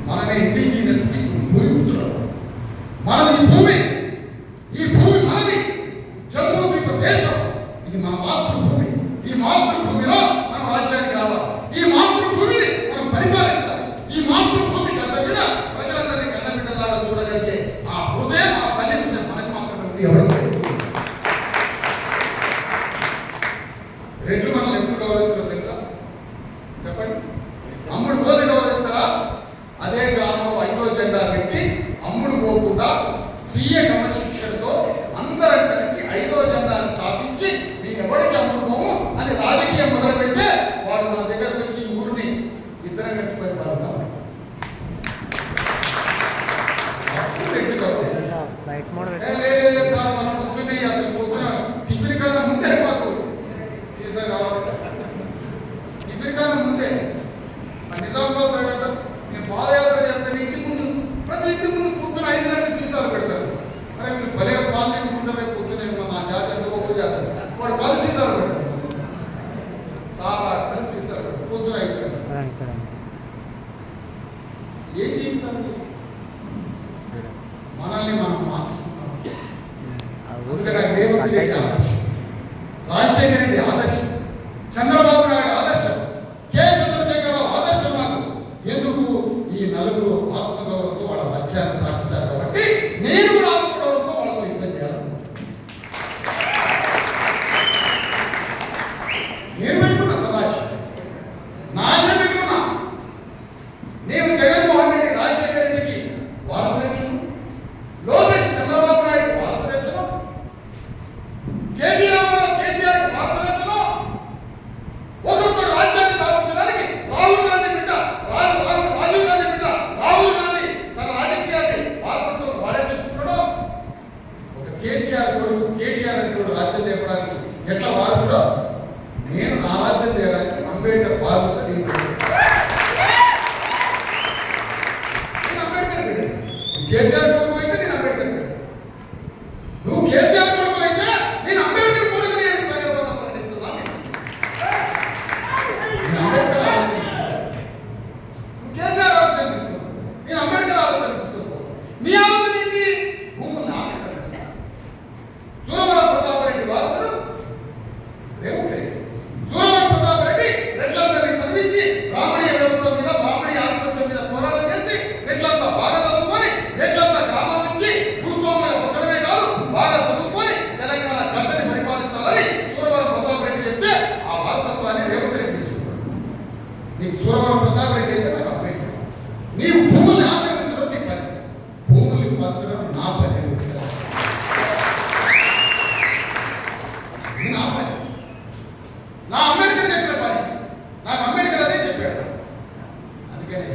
మనమే indigenous people, భూమిపుత్రులు. మనది ఈ భూమి, ఈ భూమి మనది. జమ్మూ ద్వీప దేశం ఇది మన మాతృభూమి. ఈ మాతృభూమిలో మనం రాజ్యానికి రావాలి. ఈ మాతృభూమిని మనం పరిపాలించాలి. ఈ మాతృభూమి గడ్డ మీద ప్రజలందరినీ కన్నబిడ్డలాగా చూడగలిగే ఆ హృదయం, ఆ తల్లి హృదయం మనకు మాత్రమే ఉంది. ఎవరికి రెడ్లు మనల్ని ఎప్పుడు గౌరవిస్తారో తెలుసా? చెప్పండి. అమ్ముడు పోతే గౌరవిస్తారా? అదే గ్రామంలో 5వ జెండా పెట్టి అమ్ముడు పోకుండా స్వీయ క్రమశిక్షణతో అందరం కలిసి 5వ జెండాను స్థాపించి మీ ఎవరికి అమ్ముడు పోము అని రాజకీయం మొదలు పెడితే వాడు మన దగ్గరకు వచ్చి ఈ ఊరిని ఇద్దరం కలిసి పరిపాలిద్దాం. సార్ మాకు పొద్దున్నే అసలు పొద్దున టిఫిన్ కన్నా ముందే మాకు సీసా కావాలి. టిఫిన్ కన్నా ముందే నిజామాబాద్ సైడ్ అంటారు. నేను పాదయాత్ర చేస్తాను, ఇంటి ముందు ప్రతి ఇంటి ముందు పొద్దున 5 గంటల సీసాలు పెడతారు. అరే మీరు భలే పాలు తీసుకుంటారు. రేపు పొద్దున నా జాతి ఎంత గొప్ప జాతి, వాడు కలు సీసాలు పెడతారు. చాలా కలు సీసాలు పెడతారు పొద్దున 5 గంటలు. ఏం జీవితాన్ని మనల్ని మనం మార్చుకుంటాం. అందుకే నాకు రేవంత్ రెడ్డి ఆదర్శం, రాజశేఖర రెడ్డి ఆదర్శం, చంద్రబాబు నాయుడు ఆదర్శం, కె చంద్రశేఖరరావు ఆదర్శం నాకు. ఎందుకు? ఈ నలుగురు ఆత్మగౌరవంతో వాళ్ళ రాజ్యాన్ని స్థాపించారు కాబట్టి నేను కూడా ఆత్మగౌరవంతో వాళ్ళతో యుద్ధం చేయాలి. నేను పెట్టుకున్న సదాశం, నాశనం పెట్టుకున్నా. నేను జగన్మోహన్ రెడ్డి రాజశేఖర రెడ్డికి వారసురెట్లు, లోకేష్ చంద్రబాబు నాయుడు వారసురెట్లు, కేటీ రామారావు కేసీఆర్ వారసురెట్లు, ఒక్కొక్కడు రాజ్యాన్ని స్థాపించడానికి రాహుల్ గాంధీ బిడ్డ రాజీవ్ గాంధీ బిడ్డ రాహుల్ గాంధీ తన రాజకీయాన్ని వారసత్వం వాడేట్టుకున్నాడో, ఒక కేసీఆర్ కొడుకు కేటీఆర్ అని కూడా రాజ్యం తేపడానికి ఎట్లా వారసుడో నేను నా రాజ్యం తేయడానికి అంబేద్కర్ వారసుడు. నేను అంబేద్కర్ బిడ్డ. కేసీఆర్ కొడుకు అయితే నేను అంబేద్కర్ బిడ్డ. నువ్వు కేసీఆర్ కొడుకు అయితే నేను అంబేద్కర్ కొడుకుని అని సగర్వంగా ప్రకటిస్తున్నా. నేను అంబేద్కర్ ఆలోచన తీసుకున్నాను, నువ్వు కేసీఆర్ ఆలోచన తీసుకున్నావు, నేను అంబేద్కర్ ఆలోచన తీసుకున్నావు. నీ ఆలోచన ఏంటి? భూముల్ని ఆకర్షించాలి. సూరవరం ప్రతాపరెడ్డి వారసుడు రేవంత్ రెడ్డి. సూరవరం ప్రతాపరెడ్డి రెడ్లందరినీ చదివించి బ్రాహ్మణీయ వ్యవస్థ మీద, బ్రాహ్మణీయ ఆధిపత్యం మీద పోరాటం చేసి రెడ్లంతా బాగా చదువుకొని, రెడ్లంతా గ్రామాల నుంచి భూస్వాములు ఒక్కడమే కాదు బాగా చదువుకొని తెలంగాణ గడ్డని పరిపాలించాలని సూరవరం ప్రతాపరెడ్డి చెప్తే ఆ వారసత్వాన్ని రేవంత్ రెడ్డి తీసుకున్నాడు. నీకు సూరవరం ప్రతాపరెడ్డి అయితే నాకు అంబేద్కర్. నీవు భూముల్ని ఆక్రమించడం నీ పని, భూముల్ని పంచడం నా పని. ఇది నా పని, నా అంబేద్కర్ చెప్పిన పని. నాకు అంబేద్కర్ అదే చెప్పాడు. అందుకని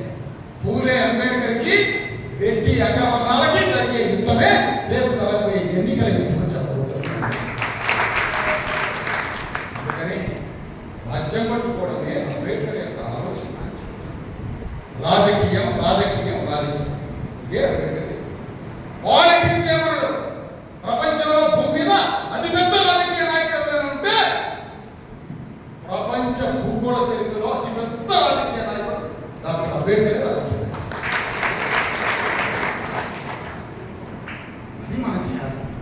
పూలే అంబేద్కర్కి రెడ్డి అగ్రవర్ణాలకి జరిగే యుద్ధమే రేపు జరగబోయే ఎన్నికల యుద్ధం చెప్పబోతున్నాను. అందుకని రాజ్యం పట్టుకోవడమే అంబేద్కర్ యొక్క ఆలోచన. రాజకీయం రాజకీయం రాజకీయం ఇదే అంబేద్కర్. పాలిటిక్స్ ఏమన్నాడు? ప్రపంచంలో భూమి మీద అతిపెద్ద రాజకీయ నాయకుడు ఉంటే ప్రపంచ భూగోళ చరిత్రలో అతిపెద్ద రాజకీయ నాయకుడు డాక్టర్ అంబేద్కర్ రాజకీయ నాయకుడు. అది మనం చేయాల్సింది.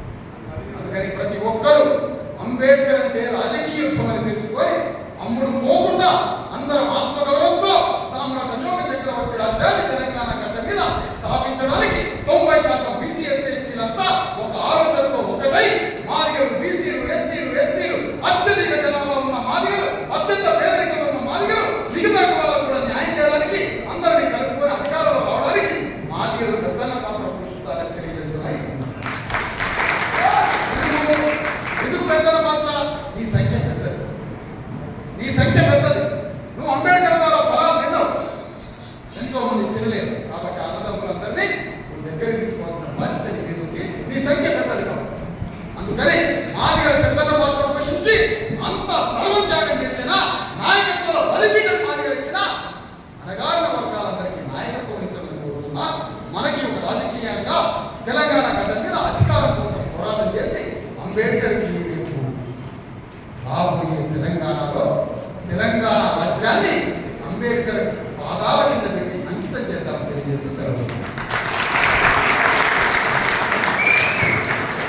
అందుకని ప్రతి ఒక్కరూ అంబేద్కర్ అంటే రాజకీయ యుద్ధం అని తెలుసుకొని అమ్ముడు పోకుండా అందరం ఆత్మగౌరవంతో సామ్రాట్ అశోక చక్రవర్తి రాజ్యాన్ని తెలంగాణ గడ్డ మీద స్థాపించడానికి 90% బీసీ ఎస్సీలంతా ఒక ఆలోచనతో ఒకటై మాదిగలు, బీసీలు, ఎస్సీలు, ఎస్టీలు, అత్యధిక జనాభా ఉన్న మాదిగలు, అత్యంత పేదరికంలో ఉన్న మాదిగలు, మిగతా కులాలకు కూడా న్యాయం చేయడానికి అందరినీ కలుపుకొని అధికారంలో రావడానికి మాదిగలు పెద్దన్న పాత్ర పోషించాలని తెలియజేస్తున్నా. ఈ సందర్భంగా ఎందుకు పెద్దల పాత్ర? నీ సంఖ్య పెద్దది, నీ సంఖ్య పెద్దది. నువ్వు అంబేద్కర్ ద్వారా ఫలాలు తిన్నావు, ఎంతో మంది తినలేరు. కాబట్టి అన్నదమ్ములందరినీ నువ్వు దగ్గరికి తీసుకోవాల్సిన బాధ్యత నీ మీద ఉంది. నీ సంఖ్య పెద్దది కాబట్టి అందుకని మాదిగల పెద్దల పాత్ర పోషించి అంత సర్వం త్యాగం చేసేనా నాయకత్వంలో బలిపీఠం మాదిగలిచ్చిన అనగారిన వర్గాలందరికీ నాయకత్వం వహించాలని కోరుతున్నా. మనకి ఒక రాజకీయంగా తెలంగాణ